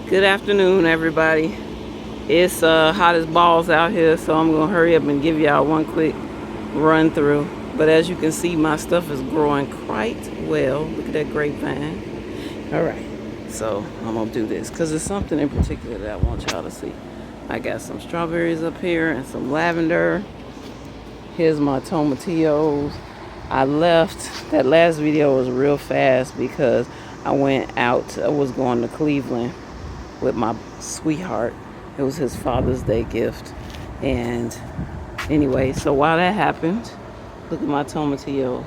Good afternoon, everybody. It's hot as balls out here, so I'm gonna hurry up and give y'all one quick run through. But as you can see, my stuff is growing quite well. Look at that grapevine. All right, so I'm gonna do this because there's something in particular that I want y'all to see. I got some strawberries up here and some lavender. Here's my tomatillos. I left, that last video was real fast because I went out, I was going to Cleveland with my sweetheart. It was his Father's Day gift. And anyway, so while that happened, look at my tomatillos.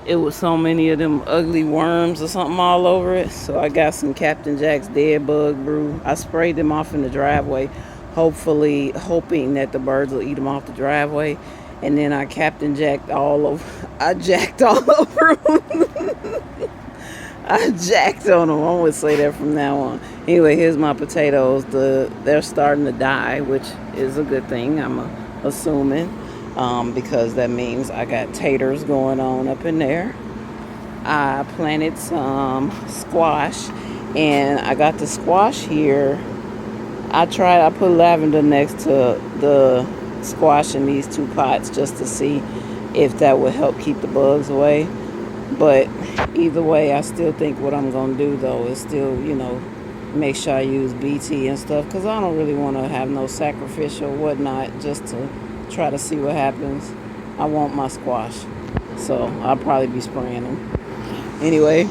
It was so many of them ugly worms or something all over it. So I got some Captain Jack's dead bug brew. I sprayed them off in the driveway, hoping that the birds will eat them off the driveway. And then I Captain Jacked all over. I jacked all over them. I jacked on them. I would say that from now on. Anyway, here's my potatoes. They're starting to die, which is a good thing, I'm assuming, because that means I got taters going on up in there. I planted some squash, and I got the squash here. I put lavender next to the squash in these two pots just to see if that would help keep the bugs away. But either way, I still think what I'm going to do, though, is still, make sure I use BT and stuff. Because I don't really want to have no sacrificial whatnot just to try to see what happens. I want my squash. So I'll probably be spraying them. Anyway,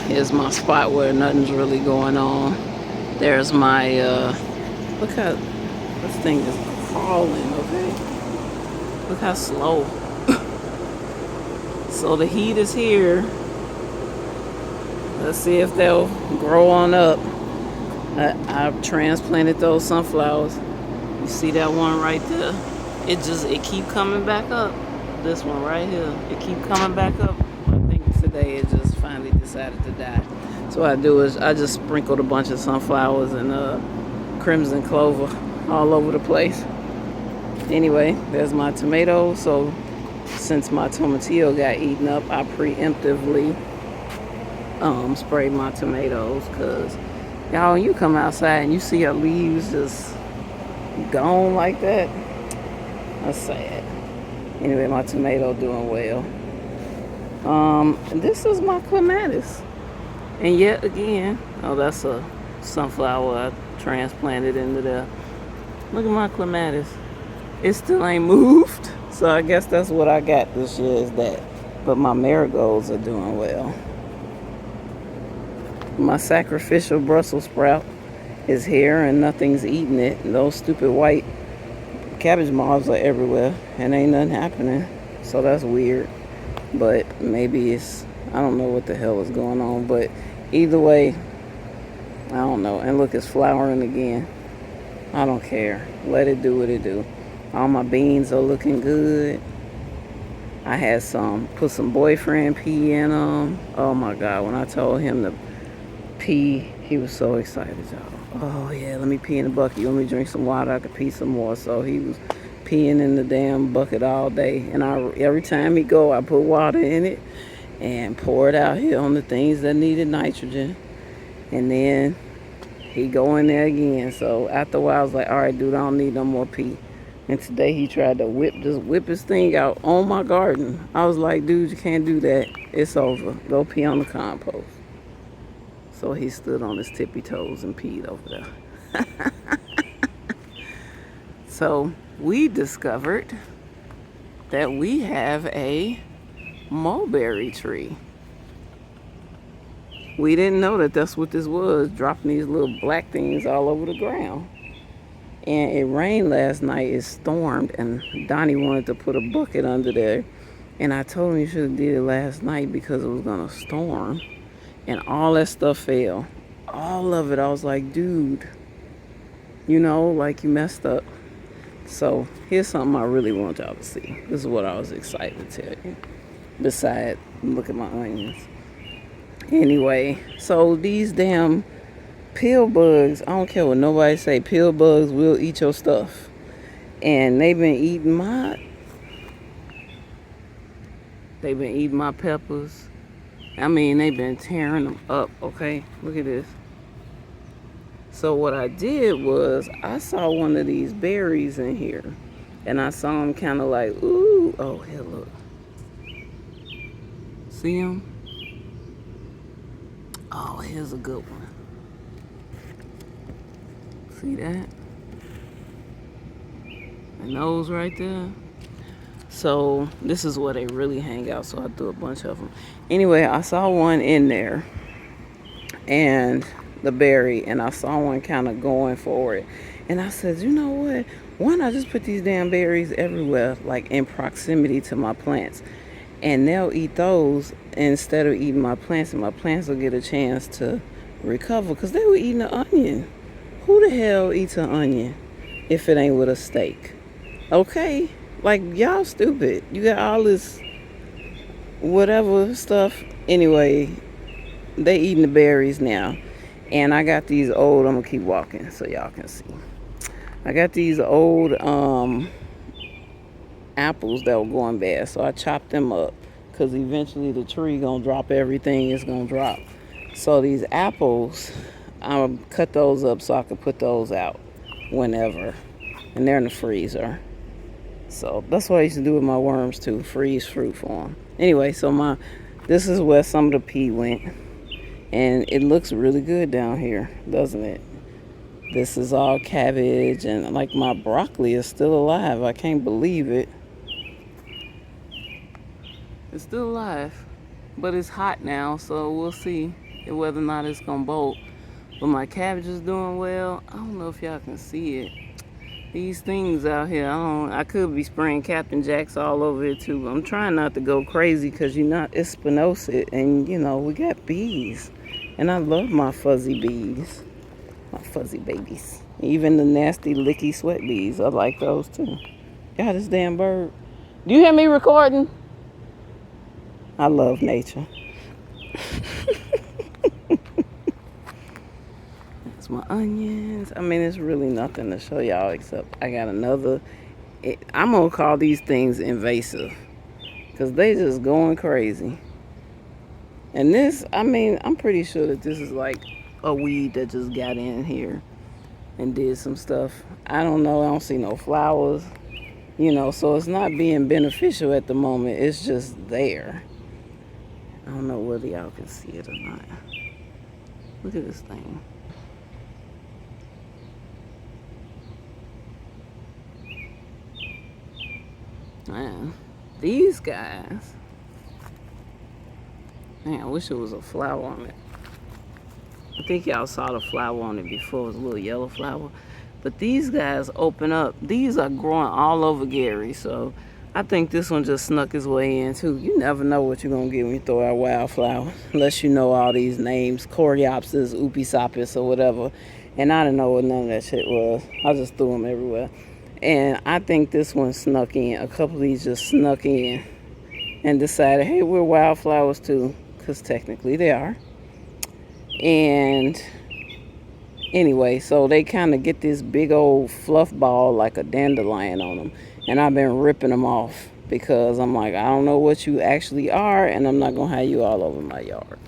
here's my spot where nothing's really going on. There's my, look how this thing is crawling, okay? Look how slow. So the heat is here. Let's see if they'll grow on up. I've transplanted those sunflowers. You see that one right there? It keep coming back up. This one right here, it keep coming back up. I think today it just finally decided to die. So what I do is I just sprinkled a bunch of sunflowers and crimson clover all over the place. Anyway, there's my tomatoes. So since my tomatillo got eaten up, I preemptively sprayed my tomatoes, because y'all, when you come outside and you see your leaves just gone like that, that's sad. Anyway, my tomato doing well. This is my clematis, and yet again, oh, that's a sunflower I transplanted into there. Look at my clematis. It still ain't moved. So I guess that's what I got this year, is that. But my marigolds are doing well. My sacrificial Brussels sprout is here and nothing's eating it. And those stupid white cabbage moths are everywhere and ain't nothing happening. So that's weird. But maybe I don't know what the hell is going on. But either way, I don't know. And look, it's flowering again. I don't care. Let it do what it do. All my beans are looking good. I had put some boyfriend pea in them. Oh my God, when I told him to pee, he was so excited, y'all. Oh yeah, let me pee in the bucket. You want me to drink some water? I could pee some more. So he was peeing in the damn bucket all day. And every time he go, I put water in it and pour it out here on the things that needed nitrogen. And then he go in there again. So after a while, I was like, all right, dude, I don't need no more pee. And today he tried to whip his thing out on my garden. I was like, dude, you can't do that. It's over. Go pee on the compost. So he stood on his tippy toes and peed over there. So we discovered that we have a mulberry tree. We didn't know that that's what this was, dropping these little black things all over the ground. And it rained last night. It stormed, and Donnie wanted to put a bucket under there. And I told him he should have did it last night because it was going to storm. And all that stuff fell. All of it. I was like, dude, like you messed up. So here's something I really want y'all to see. This is what I was excited to tell you. Besides, look at my onions. Anyway, so these damn pill bugs, I don't care what nobody say, pill bugs will eat your stuff. And they've been eating my peppers. I mean, they've been tearing them up, okay? Look at this. So what I did was I saw one of these berries in here. And I saw them kind of like, ooh. Oh, here, look. See them? Oh, here's a good one. See that? And those right there. So this is where they really hang out. So I threw a bunch of them. Anyway, I saw one in there. And the berry. And I saw one kind of going for it. And I said, you know what? Why not just put these damn berries everywhere, like in proximity to my plants? And they'll eat those instead of eating my plants. And my plants will get a chance to recover. Because they were eating an onion. Who the hell eats an onion if it ain't with a steak? Okay? Like, y'all stupid. You got all this whatever stuff. Anyway, they eating the berries now. And I got these old, I'm going to keep walking so y'all can see. I got these old apples that were going bad. So I chopped them up. Because eventually the tree going to drop everything it's going to drop. So these apples, I'll cut those up so I can put those out whenever. And they're in the freezer. So that's what I used to do with my worms too. Freeze fruit for them. Anyway, so this is where some of the pea went. And it looks really good down here, doesn't it? This is all cabbage. And like my broccoli is still alive. I can't believe it. It's still alive. But it's hot now. So we'll see whether or not it's going to bolt. But my cabbage is doing well. I don't know if y'all can see it. These things out here, I could be spraying Captain Jacks all over it too. I'm trying not to go crazy because it's spinosad and we got bees. And I love my fuzzy bees. My fuzzy babies. Even the nasty licky sweat bees. I like those too. God, this damn bird. Do you hear me recording? I love nature. My onions. I mean, it's really nothing to show y'all except I got another. I'm gonna call these things invasive because they just going crazy. And this, I mean, I'm pretty sure that this is like a weed that just got in here and did some stuff. I don't know. I don't see no flowers, so it's not being beneficial at the moment. It's just there. I don't know whether y'all can see it or not. Look at this thing. Man, these guys. Man, I wish there was a flower on it. I think y'all saw the flower on it before. It was a little yellow flower. But these guys open up. These are growing all over Gary. So I think this one just snuck his way in too. You never know what you're going to get when you throw out wildflower. Unless you know all these names. Coreopsis, Upisopis, or whatever. And I didn't know what none of that shit was. I just threw them everywhere. And I think this one snuck in. A couple of these just snuck in and decided, hey, we're wildflowers too. Because technically they are. And anyway, so they kind of get this big old fluff ball like a dandelion on them. And I've been ripping them off because I'm like, I don't know what you actually are. And I'm not going to have you all over my yard.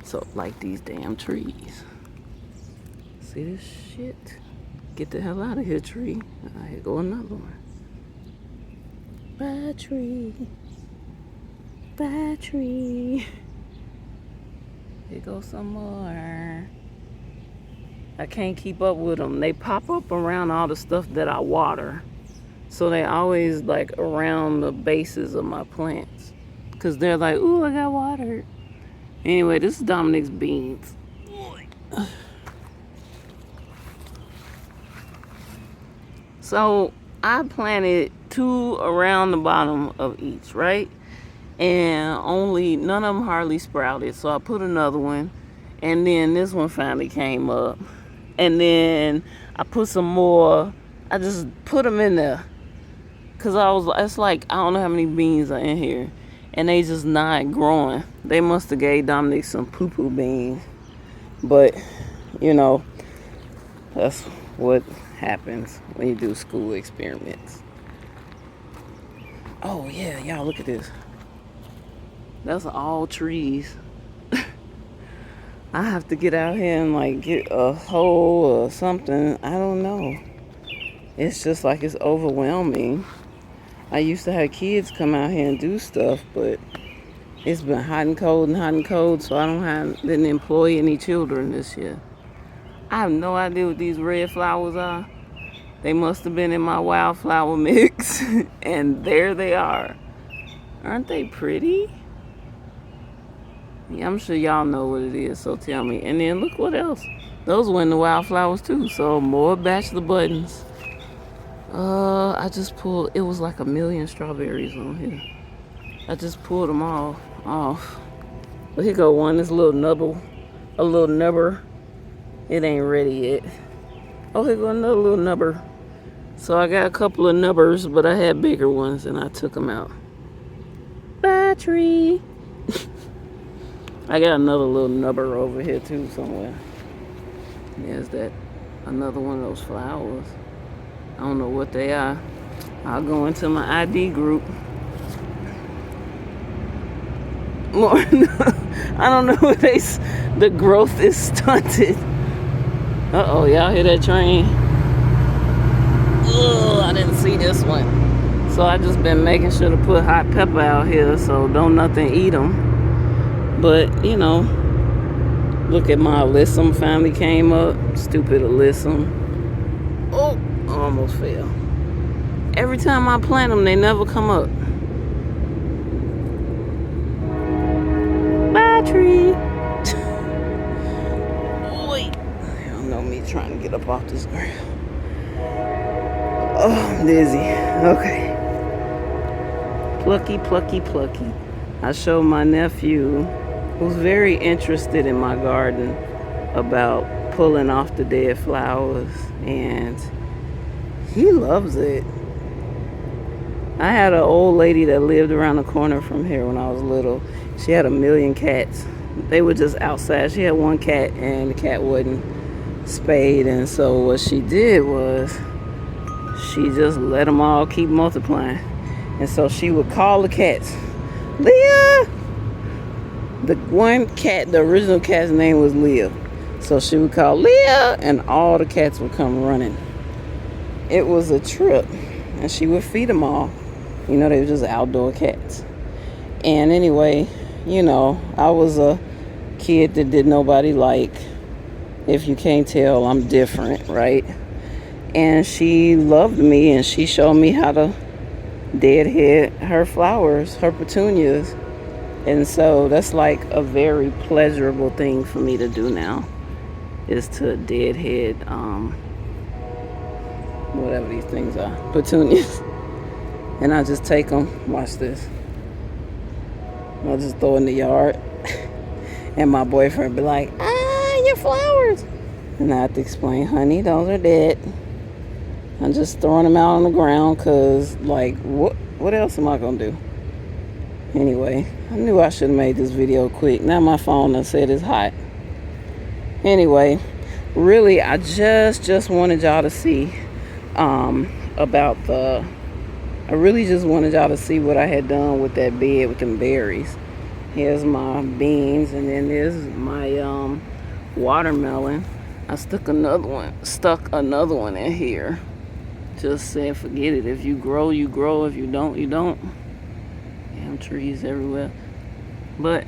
So like these damn trees. See this shit? Get the hell out of here, tree. Here go another one. Bye, tree. Bye, tree. Here goes some more. I can't keep up with them. They pop up around all the stuff that I water. So they always like around the bases of my plants. Because they're like, ooh, I got watered. Anyway, this is Dominic's beans. So I planted 2 around the bottom of each, right? And none of them hardly sprouted. So I put another one. And then this one finally came up. And then I put some more. I just put them in there. Because it's like, I don't know how many beans are in here. And they just not growing. They must have gave Dominic some poo-poo beans. But, that's what happens when you do school experiments. Oh yeah, y'all look at this. That's all trees. I have to get out here and like get a hole or something. I don't know. It's just like it's overwhelming. I used to have kids come out here and do stuff, but it's been hot and cold and hot and cold, so didn't employ any children this year. I have no idea what these red flowers are. They must have been in my wildflower mix, and there they are. Aren't they pretty? Yeah, I'm sure y'all know what it is, so tell me. And then look what else. Those were in the wildflowers too, so more bachelor buttons. I just pulled, it was like 1,000,000 strawberries on here. I just pulled them all off. But here go one, this little nubble, a little nubber. It ain't ready yet. Oh, here go another little nubber. So I got a couple of nubbers, but I had bigger ones and I took them out. Battery. I got another little nubber over here too somewhere. There's that, another one of those flowers. I don't know what they are. I'll go into my ID group. More, I don't know if the growth is stunted. Uh-oh, y'all hear that train? Ugh, I didn't see this one. So I just been making sure to put hot pepper out here so don't nothing eat them. But, you know, look at my alyssum finally came up. Stupid alyssum. Oh, I almost fell. Every time I plant them, they never come up. Battery. Wait. I don't know me trying to get up off this ground. Oh, I'm dizzy. Okay. Plucky, plucky, plucky. I showed my nephew, who's very interested in my garden, about pulling off the dead flowers, and he loves it. I had an old lady that lived around the corner from here when I was little. She had 1,000,000 cats. They were just outside. She had one cat, and the cat wasn't spayed, and so what she did was she just let them all keep multiplying. And so she would call the cats, Leah! The one cat, the original cat's name was Leah. So she would call Leah, and all the cats would come running. It was a trip, and she would feed them all. You know, they were just outdoor cats. And anyway, you know, I was a kid that did nobody like. If you can't tell, I'm different, right? And she loved me, and she showed me how to deadhead her flowers, her petunias. And so that's like a very pleasurable thing for me to do now, is to deadhead whatever these things are, petunias. And I just take them, watch this, I'll just throw in the yard. And my boyfriend be like, your flowers. And I have to explain, honey, those are dead. I'm just throwing them out on the ground because, like, what else am I going to do? Anyway, I knew I should have made this video quick. Now my phone done said it's hot. Anyway, really, I just wanted y'all to see I really just wanted y'all to see what I had done with that bed with them berries. Here's my beans, and then there's my watermelon. I stuck another one in here. Just said forget it. If you grow, you grow. If you don't, you don't. Damn trees everywhere. But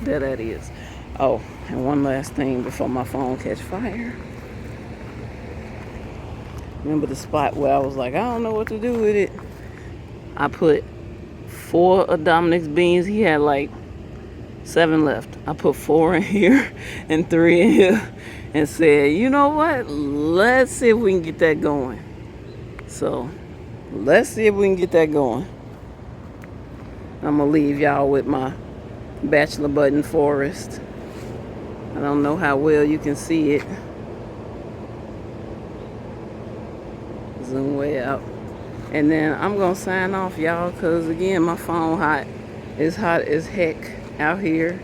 there that is. Oh, and one last thing before my phone catch fire. Remember the spot where I was like, I don't know what to do with it? I put 4 of Dominic's beans. He had like 7 left. I put 4 in here and 3 in here and said, you know what? Let's see if we can get that going. So, let's see if we can get that going. I'm going to leave y'all with my bachelor button forest. I don't know how well you can see it. Zoom way out. And then I'm going to sign off, y'all, because, again, my phone hot. It's hot as heck out here.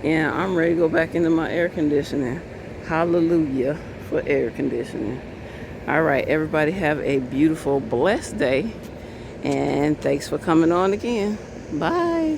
And I'm ready to go back into my air conditioning. Hallelujah for air conditioning. All right, everybody have a beautiful, blessed day. And thanks for coming on again. Bye.